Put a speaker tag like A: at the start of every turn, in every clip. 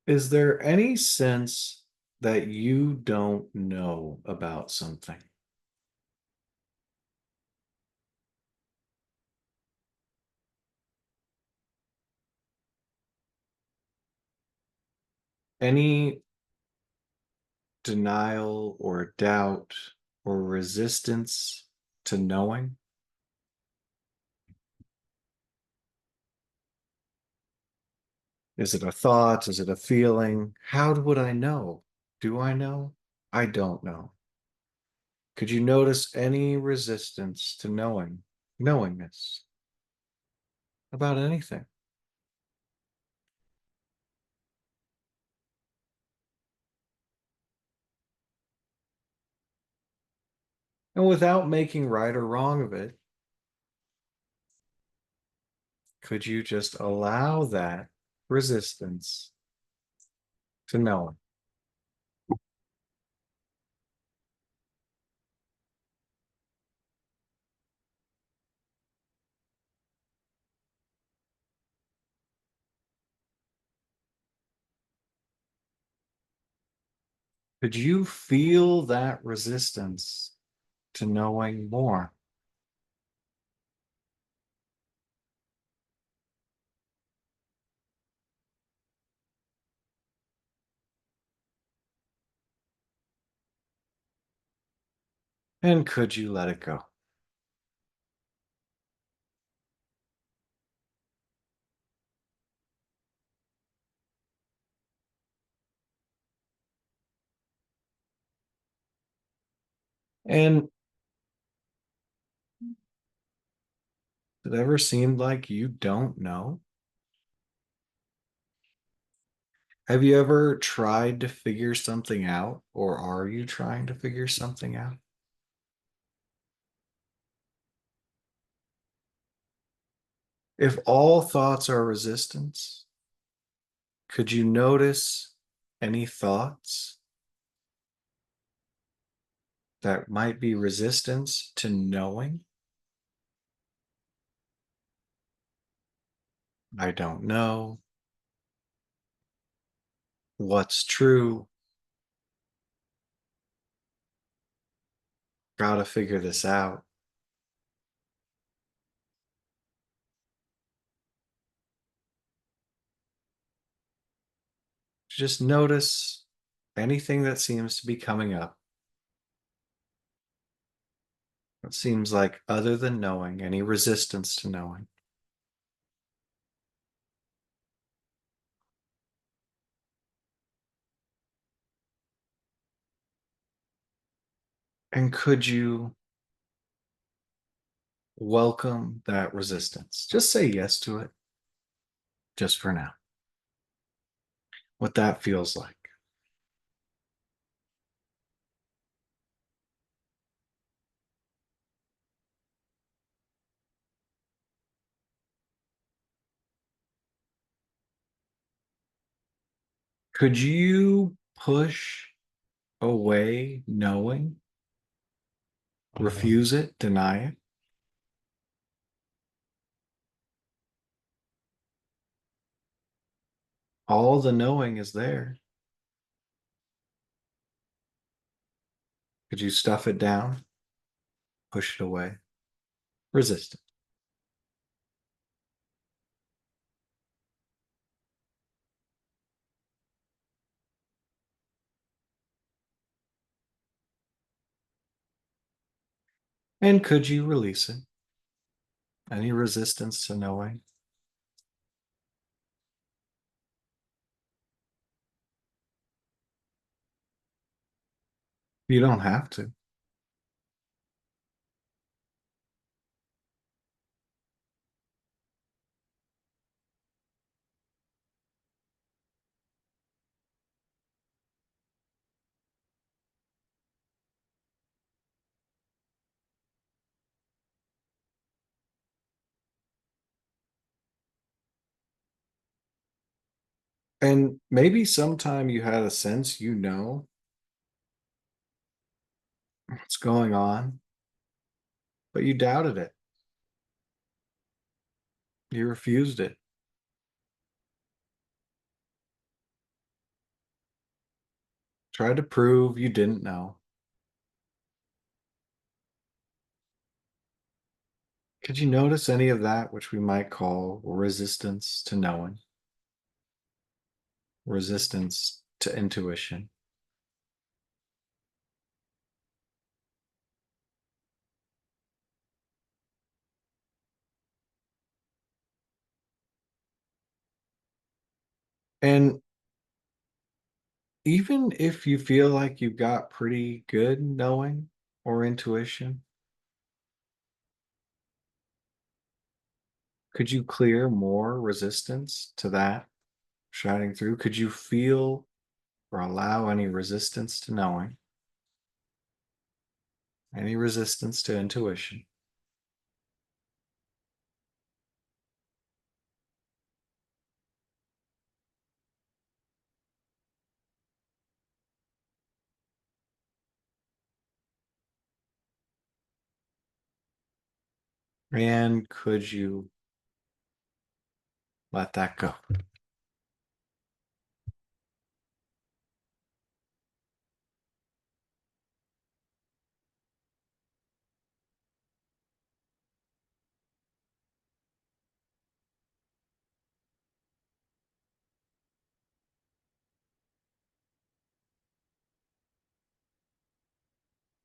A: Is there any sense that you don't know about something? Any denial or doubt or resistance to knowing? Is it a thought? Is it a feeling? How would I know? Do I know? I don't know. Could you notice any resistance to knowingness about anything? And without making right or wrong of it, could you just allow that resistance to knowing? Could you feel that resistance to knowing more? And could you let it go? And it ever seemed like you don't know? Have you ever tried to figure something out, or are you trying to figure something out? If all thoughts are resistance, could you notice any thoughts that might be resistance to knowing? I don't know. What's true? Gotta figure this out. Just notice anything that seems to be coming up. It seems like other than knowing, any resistance to knowing. And could you welcome that resistance? Just say yes to it, just for now, what that feels like. Could you push away knowing, refuse it, deny it? All the knowing is there. Could you stuff it down, push it away, resist it? And could you release it? Any resistance to knowing? You don't have to. And maybe sometime you had a sense you know what's going on, but you doubted it. You refused it. Try to prove you didn't know. Could you notice any of that which we might call resistance to knowing, resistance to intuition? And even if you feel like you've got pretty good knowing or intuition, could you clear more resistance to that shining through? Could you feel or allow any resistance to knowing, any resistance to intuition? And could you let that go?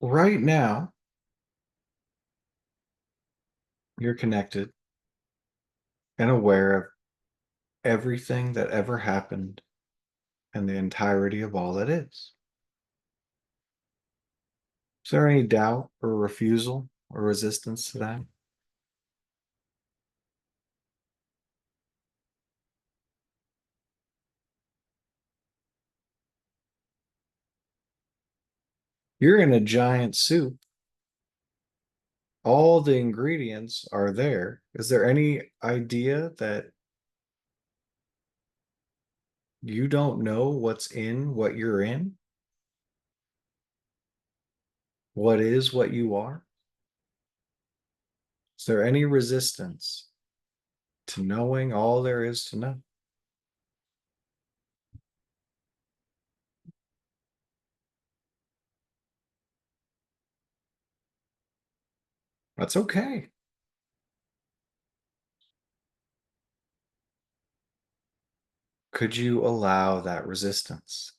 A: Right now, you're connected and aware of everything that ever happened and the entirety of all that is. Is there any doubt or refusal or resistance to that? You're in a giant soup. All the ingredients are there. Is there any idea that you don't know what's in what you're in? What is what you are? Is there any resistance to knowing all there is to know? That's okay. Could you allow that resistance,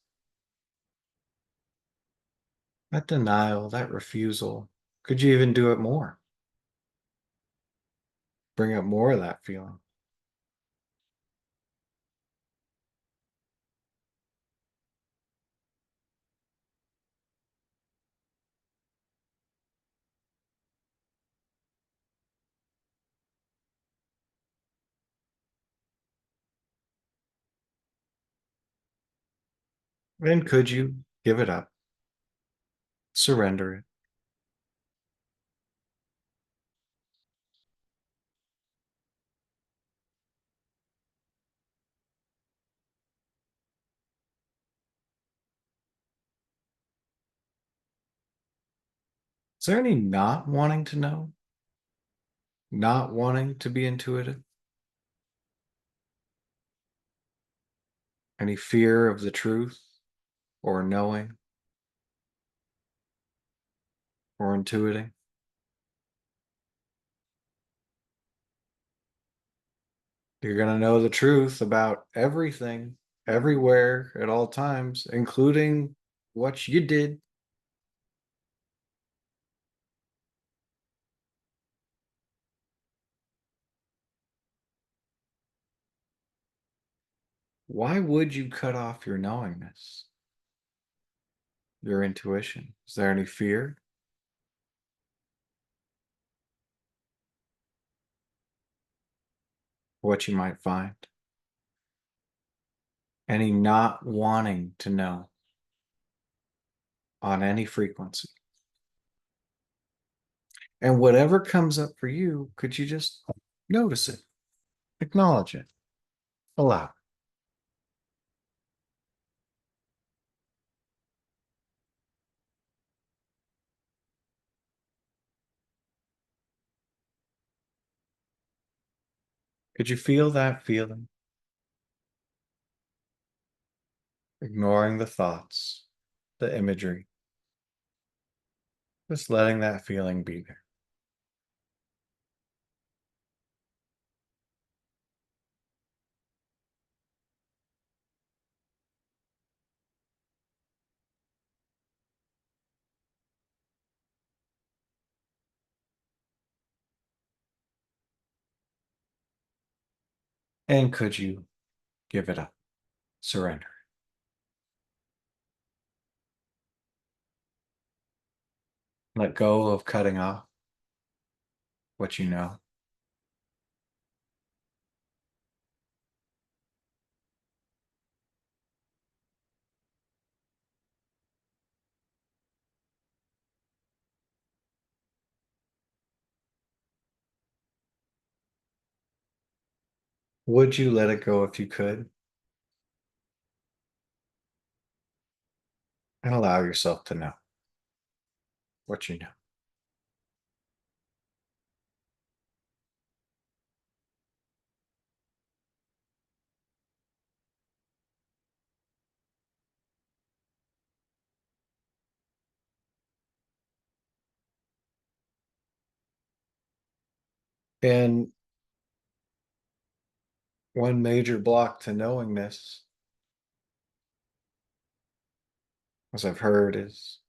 A: that denial, that refusal? Could you even do it more? Bring up more of that feeling. And could you give it up? Surrender it. Is there any not wanting to know? Not wanting to be intuitive? Any fear of the truth or knowing or intuiting? You're going to know the truth about everything, everywhere, at all times, including what you did. Why would you cut off your knowingness, your intuition? Is there any fear? What you might find? Any not wanting to know on any frequency? And whatever comes up for you, could you just notice it, acknowledge it, allow it? Could you feel that feeling? Ignoring the thoughts, the imagery, just letting that feeling be there. And could you give it up? Surrender. Let go of cutting off what you know. Would you let it go if you could? And allow yourself to know what you know. And one major block to knowingness, as I've heard, is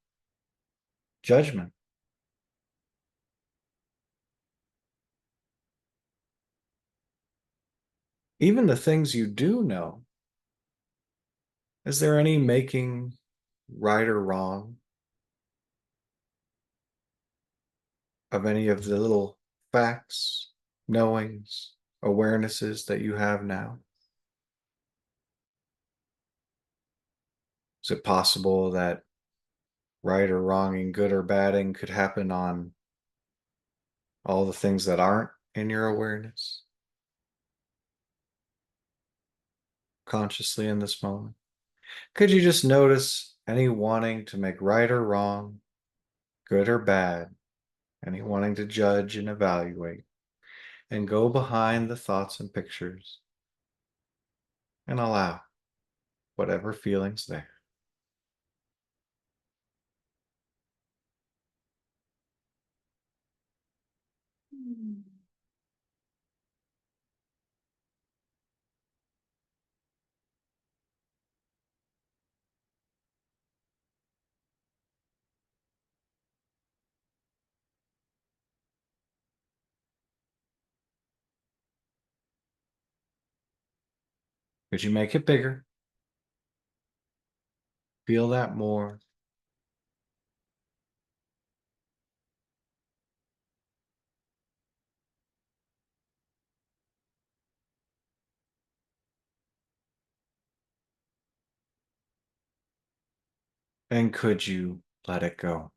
A: judgment. Even the things you do know, is there any making right or wrong of any of the little facts, knowings, awarenesses that you have now? Is it possible that right or wronging, good or badding could happen on all the things that aren't in your awareness consciously in this moment? Could you just notice any wanting to make right or wrong, good or bad, any wanting to judge and evaluate, and go behind the thoughts and pictures and allow whatever feelings there? Could you make it bigger? Feel that more. And could you let it go?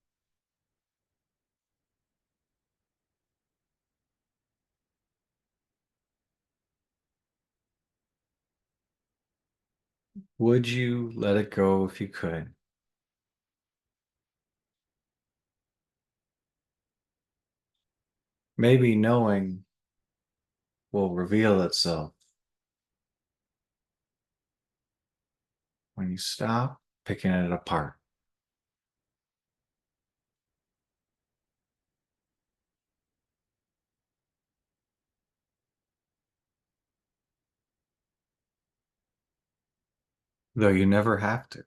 A: Would you let it go if you could? Maybe knowing will reveal itself when you stop picking it apart. Though you never have to.